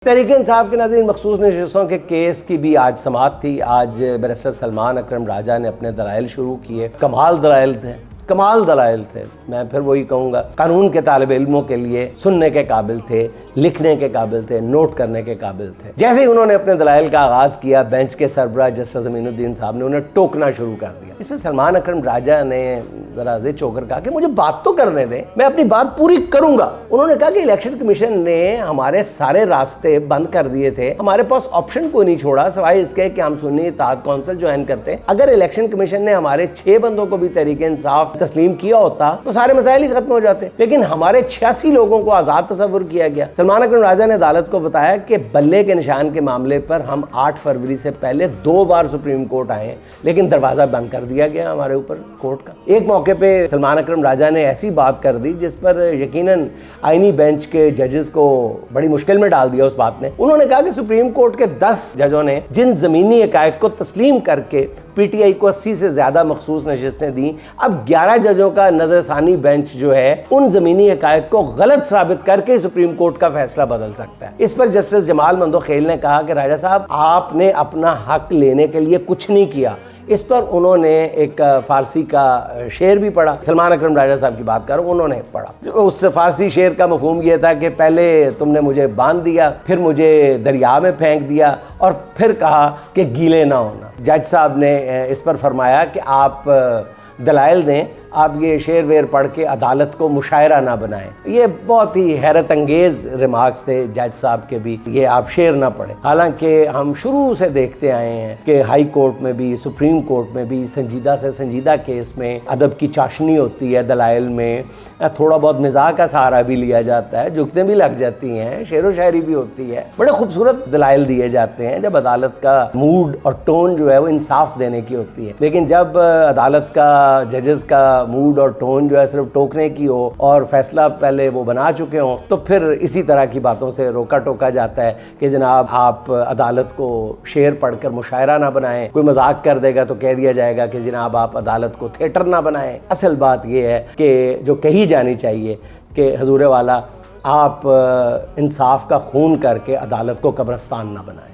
तहरीक इंसाफ के नाज़रीन मखसूस नशिस्तों के केस की भी आज समाअत थी। आज बैरिस्टर सलमान अकरम राजा ने अपने दलाइल शुरू किए। कमाल दलाइल थे। मैं फिर वही कहूँगा, कानून के तालिब इल्मों के लिए सुनने के काबिल थे, लिखने के काबिल थे, नोट करने के काबिल थे। जैसे ही उन्होंने अपने दलाइल का आगाज़ किया, बेंच के सरबराह जस्टिस अमीनुद्दीन साहब ने उन्हें टोकना शुरू कर दिया। इसमें सलमान अकरम राजा ने ज़रा ज़िद होकर कहा कि मुझे बात तो करने दें, मैं अपनी बात पूरी करूँगा। उन्होंने कहा कि इलेक्शन कमीशन ने हमारे सारे रास्ते बंद कर दिए थे, हमारे पास ऑप्शन को नहीं छोड़ा सिवाय इसके कि हम सुन्नी इत्तेहाद कौंसिल ज्वाइन करते। अगर इलेक्शन कमीशन ने हमारे 6 बंदों को भी तहरीक इंसाफ तस्लीम किया होता तो सारे मसाइल ही खत्म हो जाते, लेकिन हमारे 86 लोगों को आज़ाद तस्वुर किया गया। सलमान अकरम राजा ने अदालत को बताया कि बल्ले के निशान के मामले पर हम 8 फरवरी से पहले 2 बार सुप्रीम कोर्ट आए, लेकिन दरवाज़ा बंद कर दिया गया हमारे ऊपर कोर्ट का। एक मौके पे सलमान अकरम राजा ने ऐसी बात कर दी जिस पर यकीनन आईनी बेंच के जजेस को बड़ी मुश्किल में डाल दिया। उस बात ने उन्होंने कहा कि सुप्रीम कोर्ट के 10 जजों ने जिन ज़मीनी हक़ाइक़ को तस्लीम करके पीटीआई को 80 से ज़्यादा मखसूस नशिस्तें दी, अब 11 जजों का नज़रसानी बेंच जो है उन ज़मीनी हक़ाइक़ को गलत साबित करके सुप्रीम कोर्ट का फैसला बदल सकता है। इस पर जस्टिस जमाल मंदोखेल ने कहा कि राजा साहब, आपने अपना हक लेने के लिए कुछ नहीं किया। इस पर उन्होंने एक फारसी का शेर भी पढ़ा। सलमान अकरम राजा साहब की बात करूँ, उन्होंने पढ़ा। उस फारसी शेर का मफहूम ये था कि पहले तुमने मुझे बांध दिया, फिर मुझे दरिया में फेंक दिया और फिर कहा कि गीले ना होना। जज साहब ने इस पर फरमाया कि आप दलाइल दें, आप ये शेर वेर पढ़ के अदालत को मुशायरा ना बनाएं। ये बहुत ही हैरत अंगेज़ रिमार्क्स थे जज साहब के भी, ये आप शेर ना पढ़ें। हालांकि हम शुरू से देखते आए हैं कि हाई कोर्ट में भी, सुप्रीम कोर्ट में भी संजीदा से संजीदा केस में अदब की चाशनी होती है। दलाइल में थोड़ा बहुत मिजाज का सहारा भी लिया जाता है, जुगतें भी लग जाती हैं, शेर व शायरी भी होती है। बड़े खूबसूरत दलाइल दिए जाते हैं जब अदालत का मूड और टोन जो है वो इंसाफ देने की होती है। लेकिन जब अदालत का, जजेस का मूड और टोन जो है सिर्फ टोकने की हो और फैसला पहले वो बना चुके हों, तो फिर इसी तरह की बातों से रोका टोका जाता है कि जनाब आप अदालत को शेर पढ़कर मुशायरा ना बनाएं। कोई मजाक कर देगा तो कह दिया जाएगा कि जनाब आप अदालत को थिएटर ना बनाएं। असल बात ये है कि जो कही जानी चाहिए कि हजूर वाला, आप इंसाफ का खून करके अदालत को कब्रिस्तान ना बनाएं।